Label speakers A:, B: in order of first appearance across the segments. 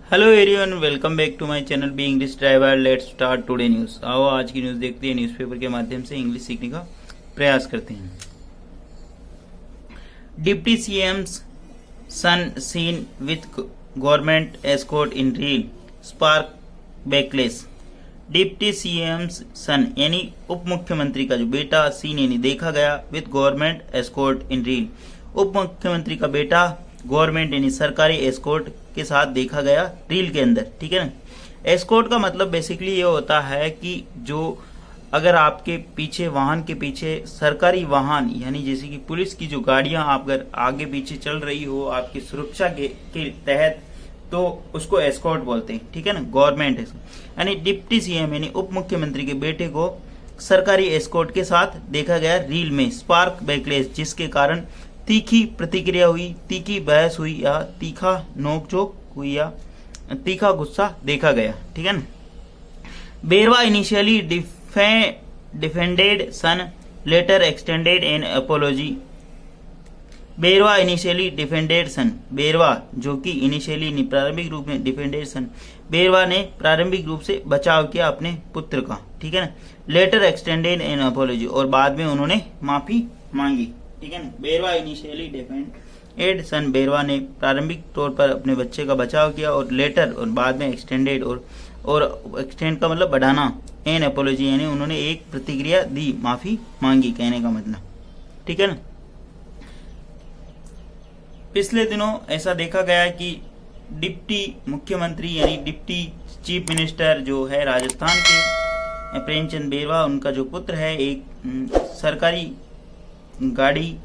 A: Hello everyone, welcome back to my channel B English driver. Let's start today news. आओ आज की news देखते हैं। न्यूज़पेपर के माध्यम से इंग्लिश सीखने का प्रयास करते हैं। Deputy CMs son seen with government escort in reel spark backlash. Deputy CMs son यानी उप मुख्यमंत्री का जो बेटा सीन यानी देखा गया with government escort in reel. उप मुख्यमंत्री का बेटा गवर्नमेंट यानी सरकारी एस्कॉर्ट के साथ देखा गया रील के अंदर। ठीक है ना। एस्कॉर्ट का मतलब बेसिकली ये होता है कि जो अगर आपके पीछे वाहन के पीछे सरकारी वाहन यानी जैसे कि पुलिस की जो गाड़ियां आप अगर आगे पीछे चल रही हो आपकी सुरक्षा के तहत, तो उसको एस्कॉर्ट बोलते हैं। ठीक है ना। गवर्नमेंट यानी डिप्टी सीएम यानी उप मुख्यमंत्री के बेटे को सरकारी एस्कॉर्ट के साथ देखा गया रील में स्पार्क बैकलेस, जिसके कारण तीखी प्रतिक्रिया हुई, तीखी बहस हुई या तीखा नोकझोंक हुई या तीखा गुस्सा देखा गया। ठीक है ना। Berwa initially defended son later extended an apology. Berwa initially defended son, Berwa जो कि इनिशियली प्रारंभिक रूप में डिफेंडेड सन, बेरवा ने प्रारंभिक रूप से बचाव किया अपने पुत्र का। ठीक है ना। लेटर एक्सटेंडेड एन अपोलॉजी और बाद में उन्होंने माफी मांगी। ठीक है ना। बेरवा इनिशियली डिफेंडेड सन, बेरवा ने प्रारंभिक तौर पर अपने बच्चे का बचाव किया और लेटर और बाद में एक्सटेंडेड और एक्सटेंड का मतलब बढ़ाना, एन अपोलॉजी यानी उन्होंने एक प्रतिक्रिया दी, माफी मांगी कहने का मतलब। ठीक है ना। पिछले दिनों ऐसा देखा गया कि डिप्टी मुख्यमंत्री यानी डिप्टी चीफ मिनिस्टर जो है राजस्थान के प्रेमचंद बेरवा, उनका जो पुत्र है एक सरकारी गाड़ी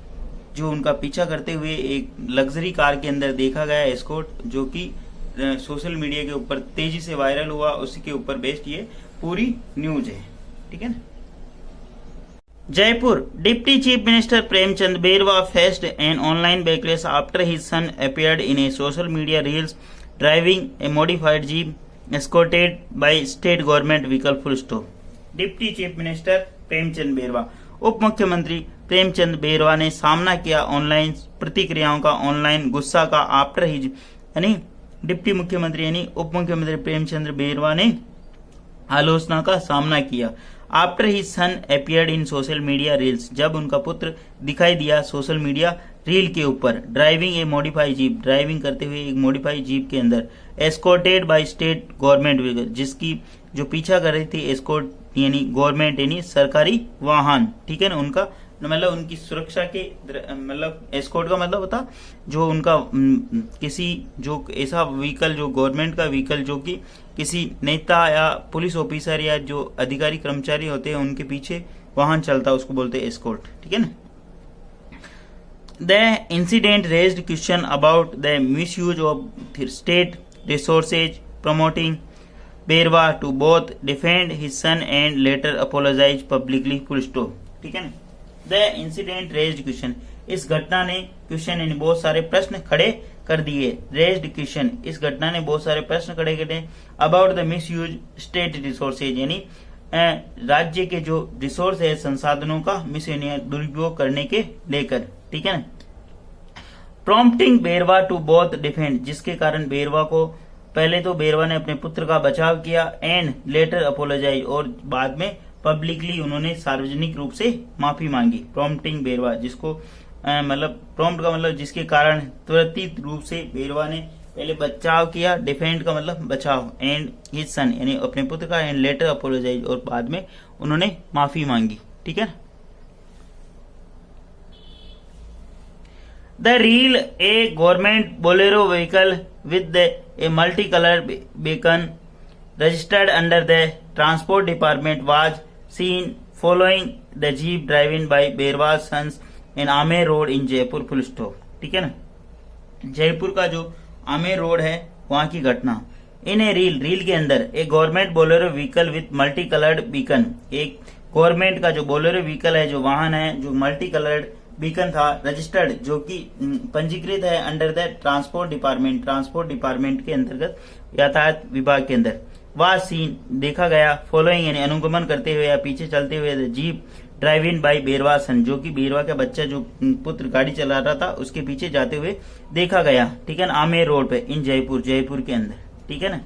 A: जो उनका पीछा करते हुए एक लग्जरी कार के अंदर देखा गया एस्कॉर्ट, जो कि सोशल मीडिया के ऊपर तेजी से वायरल हुआ। उसी के ऊपर बेस्ड ये पूरी न्यूज है। ठीक है ना। Jaipur deputy chief minister Premchand Berwa faced an online backlash after his son appeared in a social media reels driving a modified jeep escorted by state government vehicle full stop. Deputy chief minister Premchand Berwa, उप मुख्यमंत्री प्रेमचंद बेरवा ने सामना किया online प्रतिक्रियाओं का, online गुस्सा का after his यानी डिप्टी मुख्यमंत्री यानी उप मुख्यमंत्री प्रेमचंद बेरवा ने आलोचना का सामना किया आफ्टर हिज सन अपीयर्ड इन सोशल मीडिया रील्स, जब उनका पुत्र दिखाई दिया सोशल मीडिया रील के ऊपर driving a modified jeep, driving करते हुए एक मॉडिफाइड जीप के अंदर, escorted by state government vehicle, जिसकी जो पीछा कर रही थी एस्कॉर्ट यानी गवर्नमेंट यानी सरकारी वाहन। ठीक है ना। उनका मतलब उनकी सुरक्षा के मतलब एस्कॉर्ट का मतलब होता जो उनका किसी जो ऐसा व्हीकल जो गवर्नमेंट का व्हीकल जो कि किसी नेता या पुलिस ऑफिसर या जो अधिकारी कर्मचारी होते हैं उनके पीछे वाहन चलता है, उसको बोलते हैं एस्कॉर्ट। ठीक है ना। The incident raised question about the misuse of state resources promoting Berwa to both defend his son and later apologise publicly full stop. ठीक है ना। द इंसिडेंट रेज्ड क्वेश्चन, इस घटना ने क्वेश्चन यानी बहुत सारे प्रश्न खड़े कर दिए। रेज्ड क्वेश्चन, इस घटना ने बहुत सारे प्रश्न खड़े करे about the misuse state resources यानी राज्य के जो रिसोर्स है संसाधनों का मिस दुरुपयोग करने के लेकर। ठीक है ना। Prompting Berwa to both defend, जिसके कारण बेरवा को पहले तो बेरवा ने अपने पुत्र का बचाव किया एंड लेटर अपोलोजाइज और बाद में पब्लिकली उन्होंने सार्वजनिक रूप से माफी मांगी। प्रॉम्प्टिंग बेरवा, जिसको मतलब प्रॉम्प्ट का मतलब जिसके कारण त्वरित रूप से बेरवा ने पहले बचाव किया, डिफेंड का मतलब बचाव, एंड हिज सन यानी अपने पुत्र का, एंड लेटर अपोलोजाइज और बाद में उन्होंने माफी मांगी। ठीक है। The reel a government Bolero vehicle with a multi colour beacon registered under the transport department was seen following the jeep driven by Berwa's sons in Amer Road in Jaipur full stop। ठीक है ना। जयपुर का जो Amer road है वहां की घटना। इन ए reel के अंदर एक government Bolero vehicle with multi coloured beacon, एक गवर्नमेंट का जो बोलेरो व्हीकल है जो वाहन है जो मल्टी कलर्ड बीकन था, रजिस्टर्ड जो कि पंजीकृत है अंडर द ट्रांसपोर्ट डिपार्टमेंट के अंतर्गत यातायात विभाग के अंदर, वह सीन देखा गया फॉलोइंग यानी अनुगमन करते हुए या पीछे चलते हुए जीप ड्राइव इन बाई बेरवा सन, जो कि बेरवा का बच्चा जो पुत्र गाड़ी चला रहा था उसके पीछे जाते हुए देखा गया। ठीक है ना। आमेर रोड पे इन जयपुर के अंदर। ठीक है ना।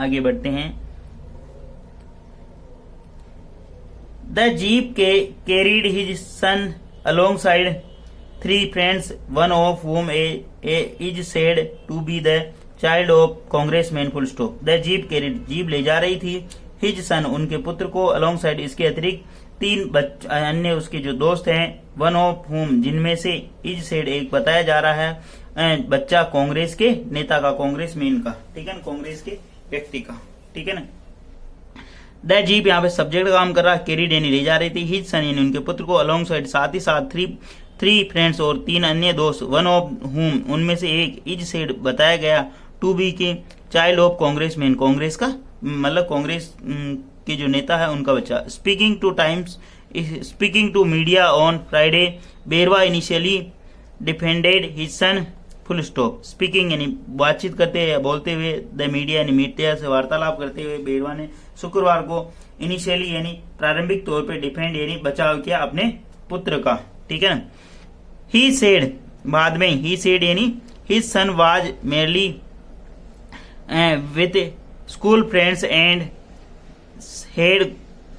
A: आगे बढ़ते हैं। The jeep carried his son alongside 3 friends, one of whom is said to be the child of congressman full stop. The jeep carried, jeep ले जा रही थी, his son उनके पुत्र को, alongside इसके अतिरिक्त 3 अन्य उसके जो दोस्त हैं, one of whom जिनमें से is said एक बताया जा रहा है बच्चा कांग्रेस के नेता का, कांग्रेसमैन का, ठीक है ना, कांग्रेस के व्यक्ति का, ठीक है ना। द जीप यहाँ पे सब्जेक्ट काम कर रहा, कैरिड यानी ले जा रही थी, हिज सन यानी उनके पुत्र को, अलोंग साइड साथ ही साथ 3 फ्रेंड्स और 3 अन्य दोस्त, वन ऑफ हुम उनमें से एक, इज सेड बताया गया, टू बी के चाइल्ड ऑफ कांग्रेसमैन कांग्रेस का मतलब कांग्रेस के जो नेता है उनका बच्चा। Speaking to media on Friday, Berwa initially defended his son full stop. Speaking यानी बातचीत करते या बोलते हुए, द मीडिया यानी मीडिया से वार्तालाप करते हुए बेरवा ने शुक्रवार को इनिशियली यानी प्रारंभिक तौर पे डिफेंड यानी बचाव किया अपने पुत्र का, ठीक है ना। ही सेड बाद में, ही सेड यानी his son was merely with school friends and had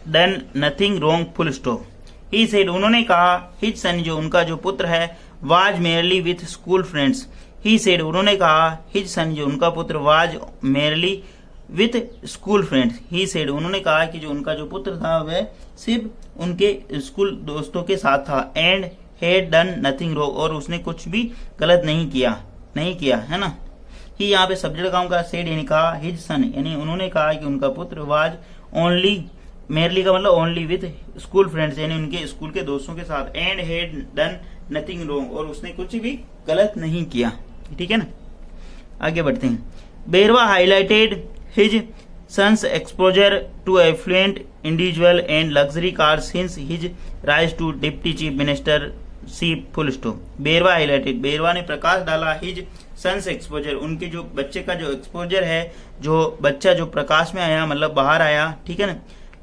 A: done nothing wrong full stop. He said उन्होंने कहा, हिज सन जो उनका जो पुत्र है, was merely with school friends. He said उन्होंने कहा, हिज सन जो उनका पुत्र, was merely with school friends. He said उन्होंने कहा कि जो उनका जो पुत्र था वह सिर्फ उनके स्कूल दोस्तों के साथ था, and had done nothing wrong और उसने कुछ भी गलत नहीं किया है ना। ही यहाँ पे सब्जेक्ट काम का, सेड यानी कहा, हिज सन यानी उन्होंने कहा कि उनका पुत्र, वाज ओनली मेरली का मतलब ओनली विथ स्कूल फ्रेंड्स यानी उनके स्कूल के दोस्तों के साथ, and had done nothing wrong और उसने कुछ भी गलत नहीं किया, ठीक है ना। आगे बढ़ते हैं। Berwa highlighted his son's exposure to affluent individual and luxury car since his rise to deputy chief minister ship full stop. Berwa highlighted, Berwa ने प्रकाश डाला, हिज सन्स एक्सपोजर उनके जो बच्चे का जो एक्सपोजर है, जो बच्चा जो प्रकाश में आया मतलब बाहर आया, ठीक है ना,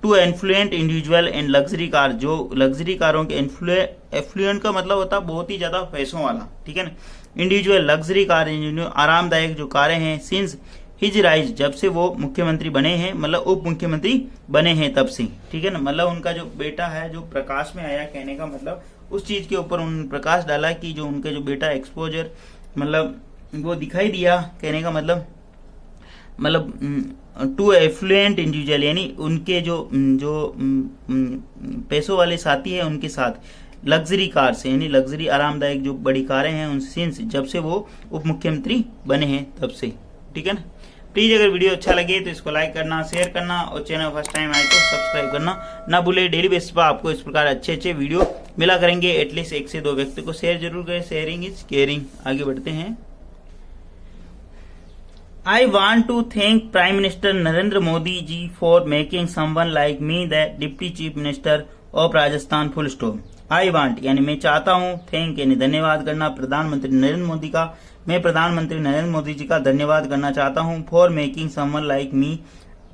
A: to affluent individual and luxury car, जो लग्जरी कारों के एफ्लुएंट का मतलब होता है बहुत ही ज्यादा पैसों वाला, ठीक है ना, इंडिविजुअल लग्जरी कार आरामदायक जो कारें हैं, सिंस हिज राइज जब से वो मुख्यमंत्री बने हैं मतलब उप मुख्यमंत्री बने हैं तब से, ठीक है ना, मतलब उनका जो बेटा है जो प्रकाश में आया, कहने का मतलब उस चीज के ऊपर उन्होंने प्रकाश डाला कि जो उनके जो बेटा एक्सपोजर मतलब वो दिखाई दिया, कहने का मतलब टू एफ्लुएंट इंडिविजुअल यानी उनके जो पैसों वाले साथी है उनके साथ लग्जरी कार से यानी लग्जरी आरामदायक जो बड़ी कारें हैं उन सिंस जब से वो उप मुख्यमंत्री बने हैं तब से, ठीक है ना। प्लीज अगर वीडियो अच्छा लगे तो इसको लाइक करना, शेयर करना और चैनल फर्स्ट टाइम आए तो सब्सक्राइब करना ना भूले। डेली बेसिस पर आपको इस प्रकार अच्छे वीडियो मिला करेंगे, एटलीस्ट 1 से 2 व्यक्ति को शेयर जरूर करें, शेयरिंग इज केयरिंग। आगे बढ़ते हैं। I want to thank Prime Minister Narendra Modi ji for making someone like me the Deputy Chief Minister of Rajasthan full stop. I want यानी मैं चाहता हूँ, thank यानी धन्यवाद करना प्रधानमंत्री नरेंद्र मोदी का, मैं प्रधानमंत्री नरेंद्र मोदी जी का धन्यवाद करना चाहता हूँ, for making someone like me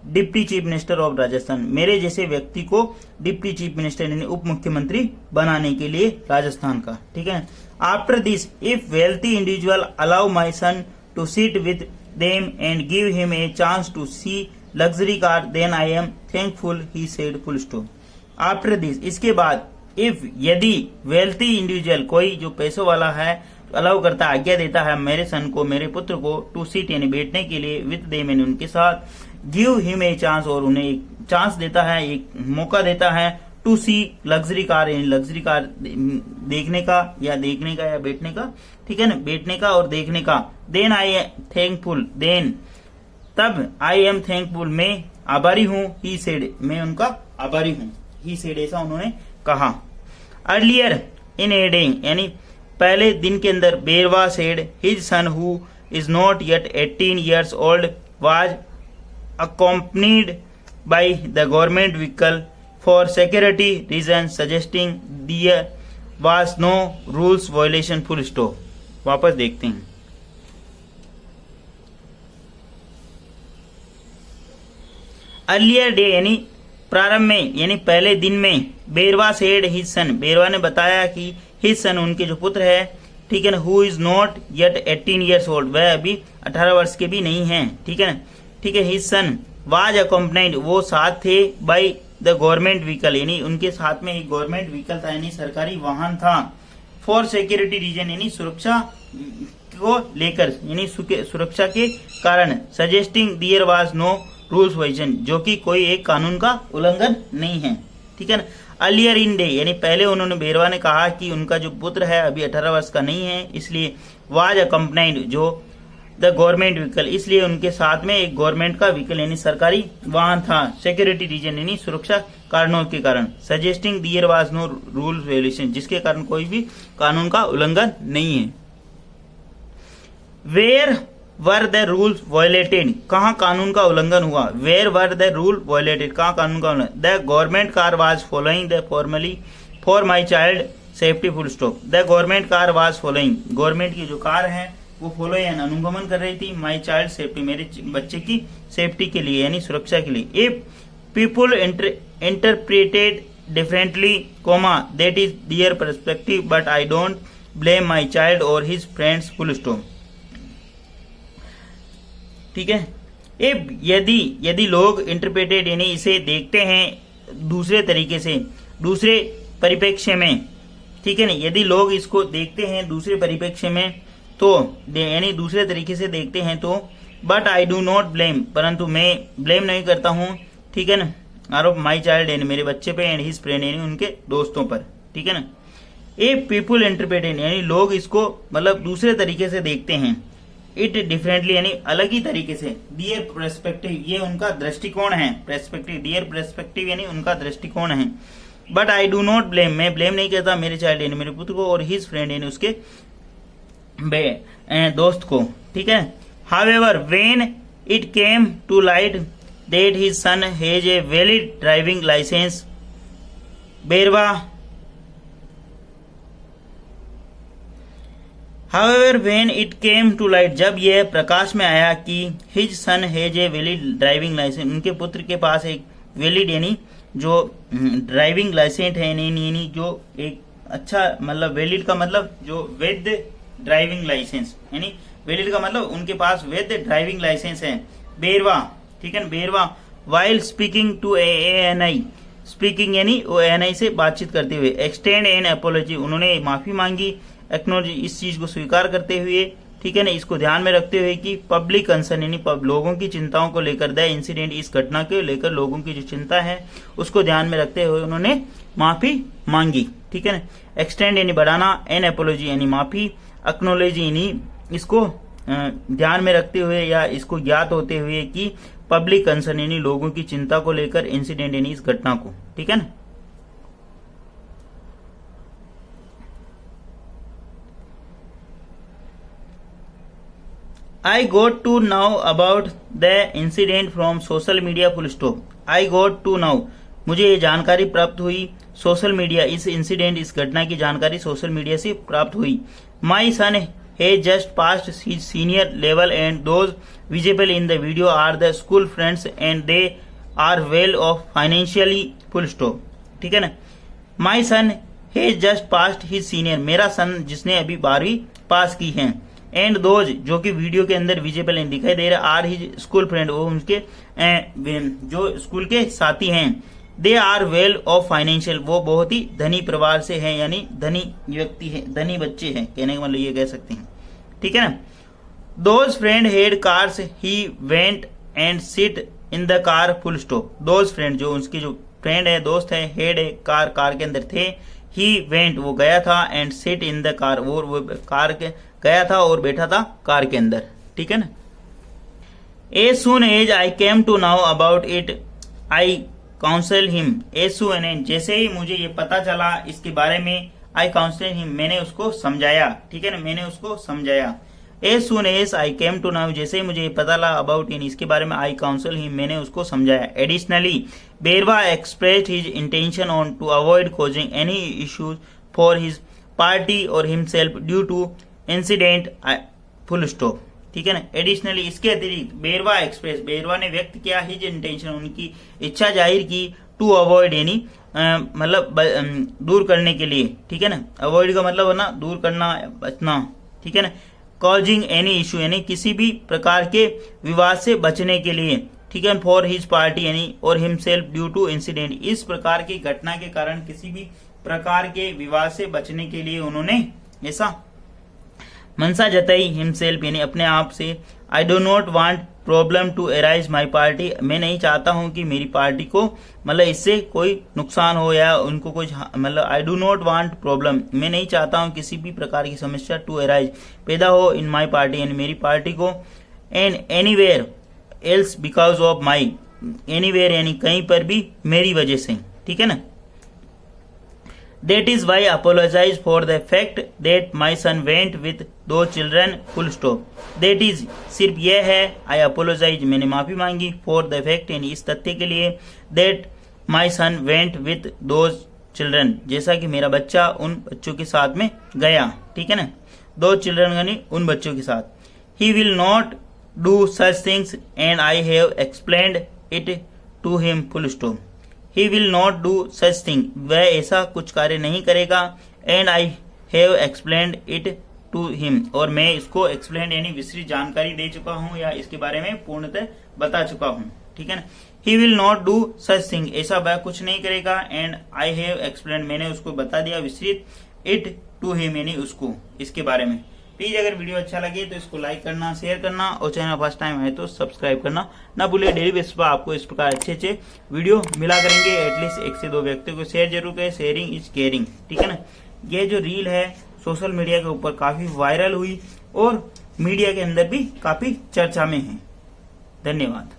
A: deputy chief minister of Rajasthan, मेरे जैसे व्यक्ति को डिप्टी चीफ मिनिस्टर यानी उप मुख्यमंत्री बनाने के लिए राजस्थान का, ठीक है। After this if wealthy individual allow my son to sit with them and give him a chance to see luxury car then I am thankful, he said full stop. After this इसके बाद if यदि wealthy individual कोई जो पैसों वाला है allow करता है, आज्ञा देता है मेरे सन को, मेरे पुत्र को टू सीट यानी बैठने के लिए विद them यानी उनके साथ, गिव हिम ए चांस और उन्हें एक चांस देता है, एक मौका देता है, टू सी लग्जरी कार यानी लग्जरी कार देखने का या बैठने का, ठीक है ना, बैठने का और देखने का, then I am thankful then तब आई एम थैंकफुल मैं आभारी हूँ, ही सेड मैं उनका आभारी हूँ, ही सेड ऐसा उन्होंने कहा। अर्लियर इन ए डे यानी पहले दिन के अंदर Berwa said his son who is not yet 18 years old was accompanied by the government vehicle for security reasons suggesting there was no rules violation full stop। वापस देखते हैं। अर्लियर डे यानी प्रारंभ में यानी पहले दिन में, बेरवा सेड हिज सन बेरवा ने बताया कि हिज सन उनके जो पुत्र है, ठीक है ना, who is not yet 18 years old, वह अभी 18 वर्ष के भी नहीं हैं, ठीक है ना, ठीक है। हिज सन वाज अकम्पनाइड, वो साथ थे, बाई द गवर्नमेंट व्हीकल, यानी उनके साथ में एक गवर्नमेंट व्हीकल था, यानी सरकारी वाहन था, फॉर सिक्योरिटी रीजन, यानी सुरक्षा को लेकर, यानी सुरक्षा के कारण, suggesting there was no rules वाइजन, जो कि कोई एक कानून का उल्लंघन नहीं है, ठीक है ना। अर्लियर इन डे, यानी पहले उन्होंने बेरवा ने कहा कि उनका जो पुत्र है अभी 18 वर्ष का नहीं है, इसलिए वाज अकम्पनाइड, जो द गवर्नमेंट व्हीकल, इसलिए उनके साथ में एक गवर्नमेंट का व्हीकल यानी सरकारी वाहन था, सिक्योरिटी रीजन यानी सुरक्षा कारणों के कारण, suggesting there was no rule violation, जिसके कारण कोई भी कानून का उल्लंघन नहीं है। Where were the rules violated, कहाँ कानून का उल्लंघन हुआ, where were the rule violated, कहाँ कानून का उल्लंघन, the government car was following the formally for my child safety full stop, the government car was following, government की जो कार है वो फॉलो यानी अनुगमन कर रही थी, माई चाइल्ड सेफ्टी, मेरे बच्चे की सेफ्टी के लिए यानी सुरक्षा के लिए। If people interpreted differently comma that is their perspective but I don't blame my child और हिज फ्रेंड्स फुल स्टॉप, ठीक है। यदि लोग इंटरप्रेटेड यानी इसे देखते हैं दूसरे तरीके से, दूसरे परिप्रेक्ष्य में, ठीक है ना, यदि लोग इसको देखते हैं दूसरे परिप्रेक्ष्य में तो यानी दूसरे तरीके से देखते हैं तो, but I do not blame, परंतु मैं ब्लेम नहीं करता हूँ, ठीक है ना, आरोप माई चाइल्ड यानी मेरे बच्चे पे, एंड हिज फ्रेंड यानी उनके दोस्तों पर, ठीक है ना। ए पीपुल इंटरप्रेटेड यानी लोग इसको मतलब दूसरे तरीके से देखते हैं, इट डिफरेंटली यानी अलग ही तरीके से, दियर पर्सपेक्टिव ये उनका दृष्टिकोण है, पर्सपेक्टिव दियर पर्सपेक्टिव यानी उनका दृष्टिकोण है, but I do not blame मैं ब्लेम नहीं करता मेरे चाइल्ड यानी मेरे पुत्र को, और हिज फ्रेंड यानी उसके दोस्त को, ठीक है। However when it came to light that his son has a valid driving licence, Berwa However, when it came to light, जब यह प्रकाश में आया कि his son has a valid driving license, उनके पुत्र के पास एक वैलिड यानी जो ड्राइविंग लाइसेंस है, यानी जो एक अच्छा मतलब वैलिड का मतलब जो वैध ड्राइविंग लाइसेंस, यानी वैलिड का मतलब उनके पास वैध ड्राइविंग लाइसेंस है। बेरवा, ठीक है, बेरवा while speaking to ANI, speaking यानी ANI से बातचीत करते हुए, एक्सटेंड एन अपोलॉजी, उन्होंने माफी मांगी, एक्नोलॉजी इस चीज को स्वीकार करते हुए, ठीक है ना, इसको ध्यान में रखते हुए कि पब्लिक कंसर्न यानी लोगों की चिंताओं को लेकर, द इंसिडेंट इस घटना को लेकर लोगों की जो चिंता है उसको ध्यान में रखते हुए उन्होंने माफी मांगी, ठीक है ना। एक्सटेंड यानी बढ़ाना, एन अपोलॉजी यानी माफी, एक्नोलॉजी यानी इसको ध्यान में रखते हुए या इसको ज्ञात होते हुए कि पब्लिक कंसर्न यानी लोगों की चिंता को लेकर, इंसिडेंट यानी इस घटना को, ठीक है ना। I got to know about the incident from social media full stop. I got to know, मुझे ये जानकारी प्राप्त हुई, सोशल मीडिया, इस इंसिडेंट इस घटना की जानकारी सोशल मीडिया से प्राप्त हुई। My son has just passed his senior level and those visible in the video are the school friends and they are well off financially full stop, ठीक है ना। My son has just passed his senior, मेरा सन जिसने अभी 12वीं पास की है, and those जो कि वीडियो के अंदर विजिबल दिखाई दे रहे, आर हिज स्कूल फ्रेंड, वो उनके जो स्कूल के साथी हैं, they are well off financial, वो बहुत ही धनी परिवार से हैं, यानी धनी व्यक्ति है, धनी बच्चे हैं, कहने का मतलब ये कह सकते हैं, ठीक है ना। Those friend head cars he went and sit in the car full stop, those friend जो उसकी जो फ्रेंड है, दोस्त है, हेड है, कार के अंदर थे, ही वेंट वो गया था, and sit in the car वो कार के गया था और बैठा था कार के अंदर, ठीक है ना। As soon as I came to know about it, I counseled him. As soon as जैसे ही मुझे ये पता चला इसके बारे में, I counseled him, मैंने उसको समझाया, ठीक है ना, मैंने उसको समझाया। As soon as I came to know, जैसे ही मुझे ये पता लगा about it, इसके बारे में, I counseled him, मैंने उसको समझाया। Additionally, Berwa expressed his intention on to avoid causing any issues for his party or himself due to incident full stop, ठीक है ना। एडिशनली इसके अतिरिक्त बेरवा एक्सप्रेस, बेरवा ने व्यक्त किया हिज इंटेंशन, उनकी इच्छा जाहिर की, टू अवॉइड यानी मतलब दूर करने के लिए, ठीक है ना। अवॉइड का मतलब है ना दूर करना, बचना, ठीक है ना। कॉजिंग एनी इशू यानी किसी भी प्रकार के विवाद से बचने के लिए, ठीक है। फॉर हिज पार्टी यानी और हिमसेल्फ ड्यू टू इंसिडेंट, इस प्रकार की घटना के कारण किसी भी प्रकार के विवाद से बचने के लिए उन्होंने ऐसा मनसा जताई। हिमसेल्फ यानी अपने आप से। I do not want problem to arise my party, मैं नहीं चाहता हूं कि मेरी पार्टी को मतलब इससे कोई नुकसान हो या उनको कुछ मतलब I do not want problem, मैं नहीं चाहता हूं किसी भी प्रकार की समस्या टू अराइज पैदा हो इन माई पार्टी यानी मेरी पार्टी को। And anywhere else because of my, anywhere यानी कहीं पर भी मेरी वजह से, ठीक है ना। That is why I apologize for the fact that my son went with those children, full stop. That is, सिर्फ यह है, I apologize, मैंने माफी मांगी, for the fact यानी इस तथ्य के लिए, that my son went with those children, जैसा कि मेरा बच्चा उन बच्चों के साथ में गया, ठीक है ना। those children यानी उन बच्चों के साथ। He will not do such things and I have explained it to him, full stop. He will not do such thing, वह ऐसा कुछ कार्य नहीं करेगा। And I have explained it to him, और मैं इसको explained यानी विस्तृत जानकारी दे चुका हूँ या इसके बारे में पूर्णतः बता चुका हूँ, ठीक है ना। He will not do such thing, ऐसा वह कुछ नहीं करेगा। And I have explained, मैंने उसको बता दिया विस्तृत, it to him यानी उसको, इसके बारे में। प्लीज अगर वीडियो अच्छा लगे तो इसको लाइक करना, शेयर करना और चैनल फर्स्ट टाइम आए तो सब्सक्राइब करना ना भूले। डेली बेसिस पर आपको इस प्रकार अच्छे अच्छे वीडियो मिला करेंगे। एटलीस्ट 1 से 2 व्यक्तियों को शेयर जरूर करें, शेयरिंग इज केयरिंग, ठीक है ना। ये जो रील है सोशल मीडिया के ऊपर काफी वायरल हुई और मीडिया के अंदर भी काफी चर्चा में है। धन्यवाद।